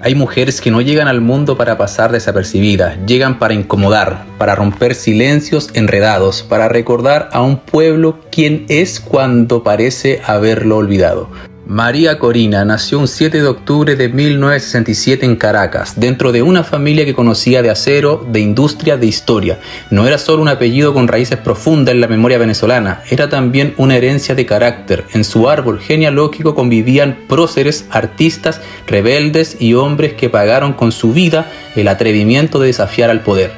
Hay mujeres que no llegan al mundo para pasar desapercibidas, llegan para incomodar, para romper silencios enredados, para recordar a un pueblo quién es cuando parece haberlo olvidado. María Corina nació un 7 de octubre de 1967 en Caracas, dentro de una familia que conocía de acero, de industria, de historia. No era solo un apellido con raíces profundas en la memoria venezolana, era también una herencia de carácter. En su árbol genealógico convivían próceres, artistas, rebeldes y hombres que pagaron con su vida el atrevimiento de desafiar al poder.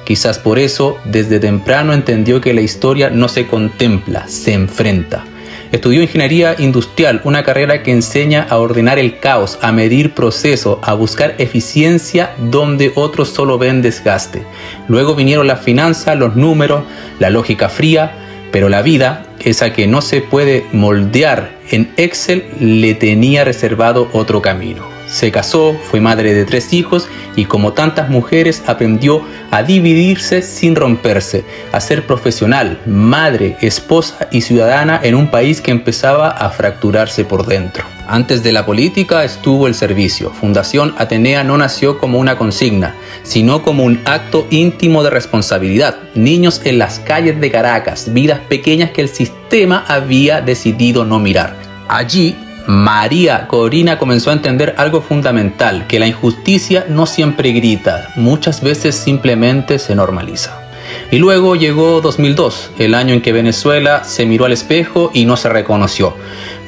Quizás por eso, desde temprano entendió que la historia no se contempla, se enfrenta. Estudió ingeniería industrial, una carrera que enseña a ordenar el caos, a medir procesos, a buscar eficiencia donde otros solo ven desgaste. Luego vinieron las finanzas, los números, la lógica fría, pero la vida, esa que no se puede moldear en Excel, le tenía reservado otro camino. Se casó, fue madre de 3 hijos y como tantas mujeres aprendió a dividirse sin romperse, a ser profesional, madre, esposa y ciudadana en un país que empezaba a fracturarse por dentro. Antes de la política estuvo el servicio. Fundación Atenea no nació como una consigna, sino como un acto íntimo de responsabilidad. Niños en las calles de Caracas, vidas pequeñas que el sistema había decidido no mirar. Allí, María Corina comenzó a entender algo fundamental, que la injusticia no siempre grita, muchas veces simplemente se normaliza. Y luego llegó 2002, el año en que Venezuela se miró al espejo y no se reconoció.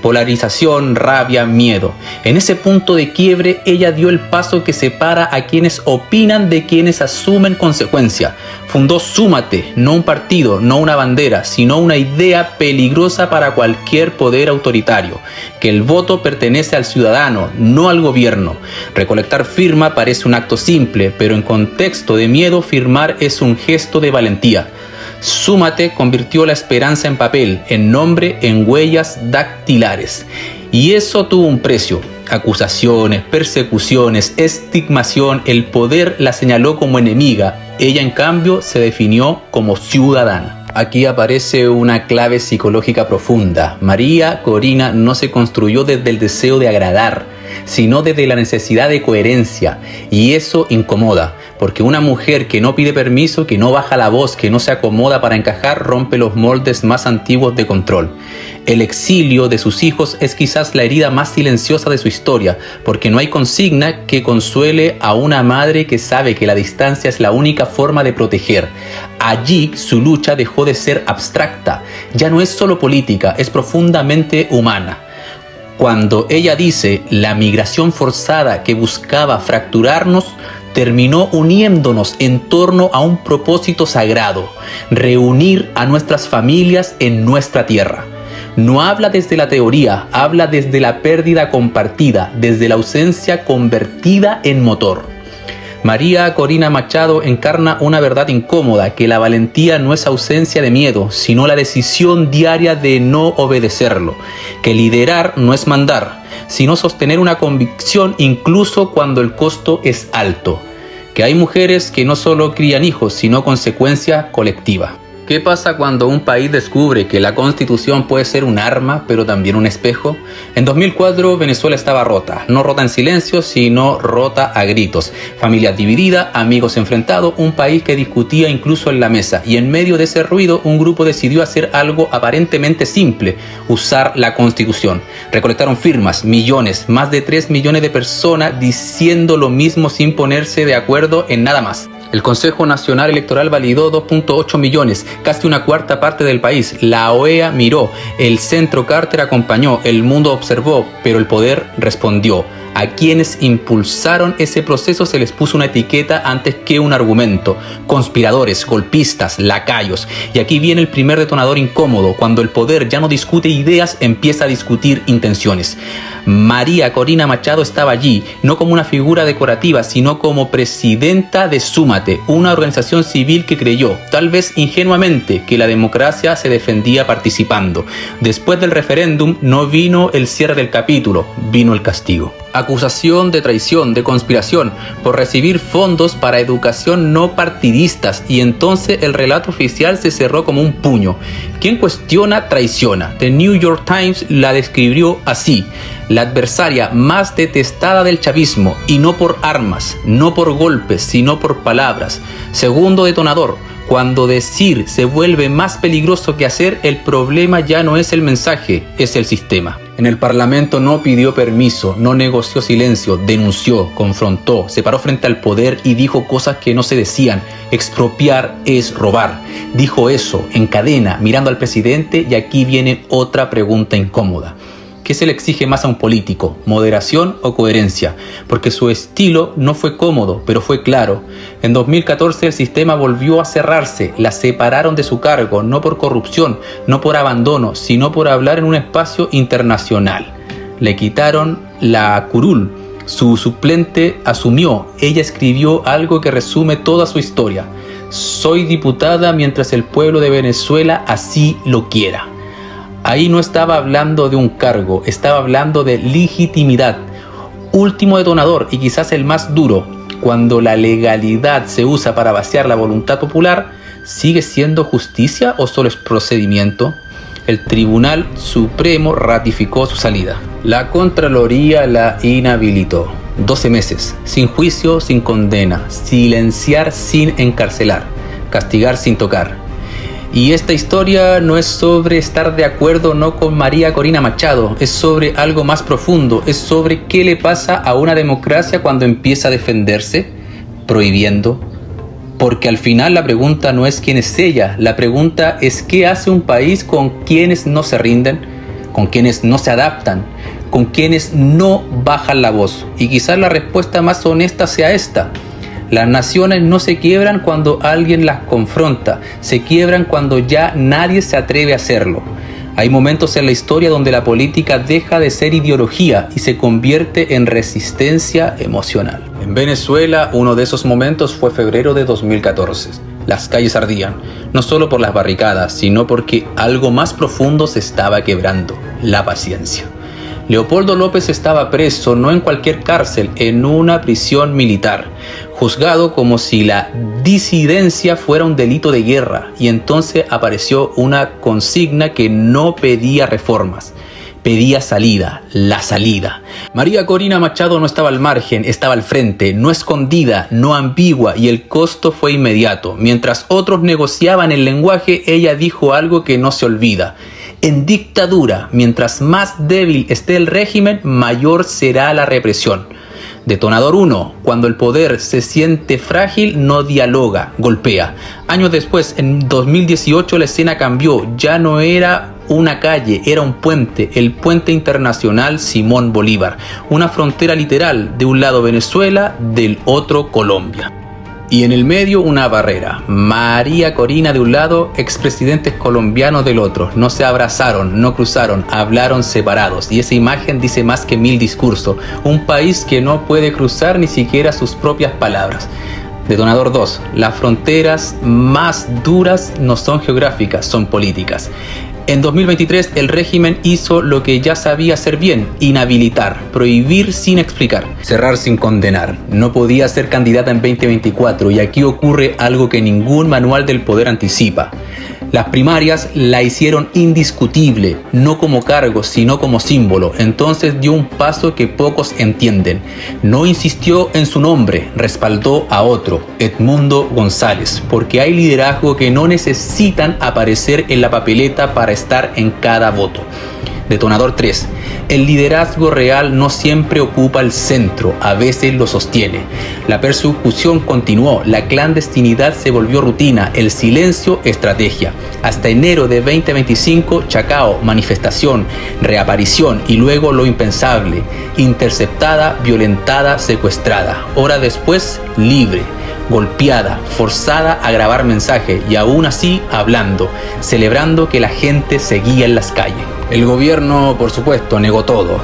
Polarización, rabia, miedo. En ese punto de quiebre, ella dio el paso que separa a quienes opinan de quienes asumen consecuencias. Fundó Súmate, no un partido, no una bandera, sino una idea peligrosa para cualquier poder autoritario, que el voto pertenece al ciudadano, no al gobierno. Recolectar firma parece un acto simple, pero en contexto de miedo, firmar es un gesto de valentía. Súmate convirtió la esperanza en papel, en nombre, en huellas dactilares. Y eso tuvo un precio. Acusaciones, persecuciones, estigmación. El poder la señaló como enemiga. Ella, en cambio, se definió como ciudadana. Aquí aparece una clave psicológica profunda. María Corina no se construyó desde el deseo de agradar, sino desde la necesidad de coherencia. Y eso incomoda, porque una mujer que no pide permiso, que no baja la voz, que no se acomoda para encajar, rompe los moldes más antiguos de control. El exilio de sus hijos es quizás la herida más silenciosa de su historia, porque no hay consigna que consuele a una madre que sabe que la distancia es la única forma de proteger. Allí su lucha dejó de ser abstracta, ya no es solo política, es profundamente humana. Cuando ella dice la migración forzada que buscaba fracturarnos, terminó uniéndonos en torno a un propósito sagrado, reunir a nuestras familias en nuestra tierra. No habla desde la teoría, habla desde la pérdida compartida, desde la ausencia convertida en motor. María Corina Machado encarna una verdad incómoda, que la valentía no es ausencia de miedo, sino la decisión diaria de no obedecerlo, que liderar no es mandar, sino sostener una convicción incluso cuando el costo es alto, que hay mujeres que no solo crían hijos, sino consecuencia colectiva. ¿Qué pasa cuando un país descubre que la Constitución puede ser un arma, pero también un espejo? En 2004 Venezuela estaba rota, no rota en silencio, sino rota a gritos. Familias divididas, amigos enfrentados, un país que discutía incluso en la mesa. Y en medio de ese ruido, un grupo decidió hacer algo aparentemente simple: usar la Constitución. Recolectaron firmas, millones, más de 3 millones de personas diciendo lo mismo sin ponerse de acuerdo en nada más. El Consejo Nacional Electoral validó 2.8 millones, casi una cuarta parte del país. La OEA miró, el Centro Carter acompañó, el mundo observó, pero el poder respondió. A quienes impulsaron ese proceso se les puso una etiqueta antes que un argumento: conspiradores, golpistas, lacayos. Y aquí viene el primer detonador incómodo: cuando el poder ya no discute ideas, empieza a discutir intenciones. María Corina Machado estaba allí, no como una figura decorativa, sino como presidenta de Súmate, una organización civil que creyó, tal vez ingenuamente, que la democracia se defendía participando. Después del referéndum no vino el cierre del capítulo, vino el castigo. acusación de traición, de conspiración, por recibir fondos para educación no partidistas, y entonces el relato oficial se cerró como un puño. Quien cuestiona, traiciona. The New York Times la describió así: la adversaria más detestada del chavismo, y no por armas, no por golpes, sino por palabras. Segundo detonador: cuando decir se vuelve más peligroso que hacer, el problema ya no es el mensaje, es el sistema. En el Parlamento no pidió permiso, no negoció silencio, denunció, confrontó, se paró frente al poder y dijo cosas que no se decían. Expropiar es robar. Dijo eso en cadena, mirando al presidente, y aquí viene otra pregunta incómoda. ¿Qué se le exige más a un político? ¿Moderación o coherencia? Porque su estilo no fue cómodo, pero fue claro. En 2014 el sistema volvió a cerrarse, la separaron de su cargo, no por corrupción, no por abandono, sino por hablar en un espacio internacional. Le quitaron la curul, su suplente asumió, ella escribió algo que resume toda su historia. Soy diputada mientras el pueblo de Venezuela así lo quiera. Ahí no estaba hablando de un cargo, estaba hablando de legitimidad. Último detonador, y quizás el más duro: cuando la legalidad se usa para vaciar la voluntad popular, ¿sigue siendo justicia o solo es procedimiento? El Tribunal Supremo ratificó su salida. La Contraloría la inhabilitó. 12 meses, sin juicio, sin condena, silenciar sin encarcelar, castigar sin tocar. Y esta historia no es sobre estar de acuerdo o no con María Corina Machado, es sobre algo más profundo, es sobre qué le pasa a una democracia cuando empieza a defenderse, prohibiendo. Porque al final la pregunta no es quién es ella, la pregunta es qué hace un país con quienes no se rinden, con quienes no se adaptan, con quienes no bajan la voz. Y quizás la respuesta más honesta sea esta: las naciones no se quiebran cuando alguien las confronta, se quiebran cuando ya nadie se atreve a hacerlo. Hay momentos en la historia donde la política deja de ser ideología y se convierte en resistencia emocional. En Venezuela, uno de esos momentos fue febrero de 2014. Las calles ardían, no solo por las barricadas, sino porque algo más profundo se estaba quebrando: la paciencia. Leopoldo López estaba preso no en cualquier cárcel, en una prisión militar, juzgado como si la disidencia fuera un delito de guerra, y entonces apareció una consigna que no pedía reformas, pedía salida, la salida. María Corina Machado no estaba al margen, estaba al frente, no escondida, no ambigua, y el costo fue inmediato. Mientras otros negociaban el lenguaje, ella dijo algo que no se olvida: en dictadura, mientras más débil esté el régimen, mayor será la represión. Detonador 1. Cuando el poder se siente frágil, no dialoga, golpea. Años después, en 2018, la escena cambió. Ya no era una calle, era un puente, el puente internacional Simón Bolívar. Una frontera literal, de un lado Venezuela, del otro Colombia. Y en el medio una barrera. María Corina de un lado, expresidentes colombianos del otro. No se abrazaron, no cruzaron, hablaron separados. Y esa imagen dice más que 1000 discursos. Un país que no puede cruzar ni siquiera sus propias palabras. Detonador 2. Las fronteras más duras no son geográficas, son políticas. En 2023 el régimen hizo lo que ya sabía hacer bien: inhabilitar, prohibir sin explicar, cerrar sin condenar. No podía ser candidata en 2024, y aquí ocurre algo que ningún manual del poder anticipa. Las primarias la hicieron indiscutible, no como cargo, sino como símbolo. Entonces dio un paso que pocos entienden. No insistió en su nombre, respaldó a otro, Edmundo González, porque hay liderazgo que no necesitan aparecer en la papeleta para estar en cada voto. Detonador 3. El liderazgo real no siempre ocupa el centro, a veces lo sostiene. La persecución continuó, la clandestinidad se volvió rutina, el silencio estrategia. Hasta enero de 2025, Chacao, manifestación, reaparición, y luego lo impensable: interceptada, violentada, secuestrada. Horas después, libre, golpeada, forzada a grabar mensajes, y aún así hablando, celebrando que la gente seguía en las calles. El gobierno, por supuesto, negó todo.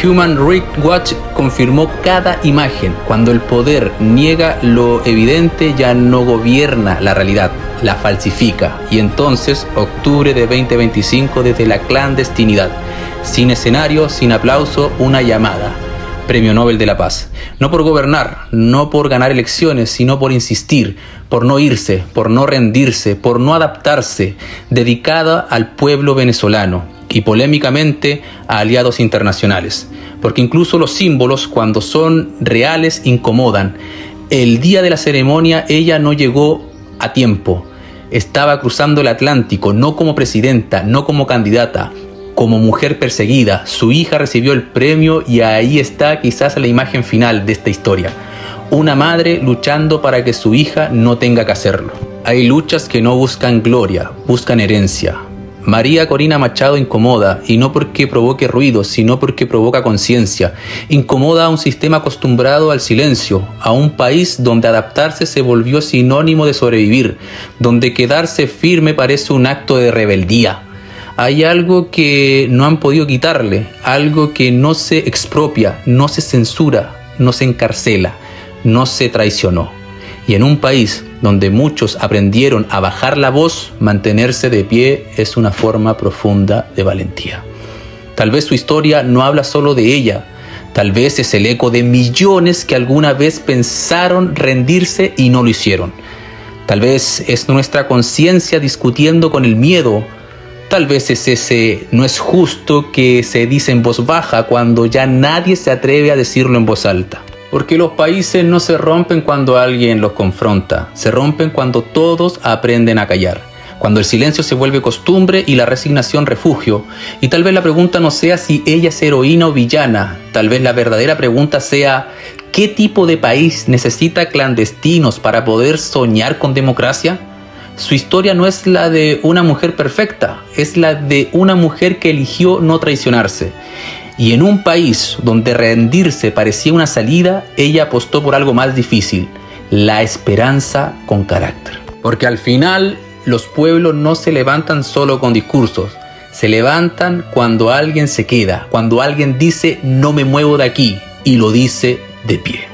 Human Rights Watch confirmó cada imagen. Cuando el poder niega lo evidente, ya no gobierna la realidad, la falsifica. Y entonces, octubre de 2025, desde la clandestinidad, sin escenario, sin aplauso, una llamada: Premio Nobel de la Paz. No por gobernar, no por ganar elecciones, sino por insistir, por no irse, por no rendirse, por no adaptarse, dedicada al pueblo venezolano y polémicamente a aliados internacionales. Porque incluso los símbolos, cuando son reales, incomodan. El día de la ceremonia ella no llegó a tiempo. Estaba cruzando el Atlántico, no como presidenta, no como candidata, como mujer perseguida. Su hija recibió el premio y ahí está quizás la imagen final de esta historia. Una madre luchando para que su hija no tenga que hacerlo. Hay luchas que no buscan gloria, buscan herencia. María Corina Machado incomoda, y no porque provoque ruido, sino porque provoca conciencia. Incomoda a un sistema acostumbrado al silencio, a un país donde adaptarse se volvió sinónimo de sobrevivir, donde quedarse firme parece un acto de rebeldía. Hay algo que no han podido quitarle, algo que no se expropia, no se censura, no se encarcela, no se traicionó. Y en un país donde muchos aprendieron a bajar la voz, mantenerse de pie es una forma profunda de valentía. Tal vez su historia no habla solo de ella, tal vez es el eco de millones que alguna vez pensaron rendirse y no lo hicieron. Tal vez es nuestra conciencia discutiendo con el miedo. Tal vez es ese no es justo que se dice en voz baja cuando ya nadie se atreve a decirlo en voz alta. Porque los países no se rompen cuando alguien los confronta, se rompen cuando todos aprenden a callar, cuando el silencio se vuelve costumbre y la resignación refugio. Y tal vez la pregunta no sea si ella es heroína o villana, tal vez la verdadera pregunta sea ¿qué tipo de país necesita clandestinos para poder soñar con democracia? Su historia no es la de una mujer perfecta, es la de una mujer que eligió no traicionarse. Y en un país donde rendirse parecía una salida, ella apostó por algo más difícil, la esperanza con carácter. Porque al final, los pueblos no se levantan solo con discursos, se levantan cuando alguien se queda, cuando alguien dice no me muevo de aquí y lo dice de pie.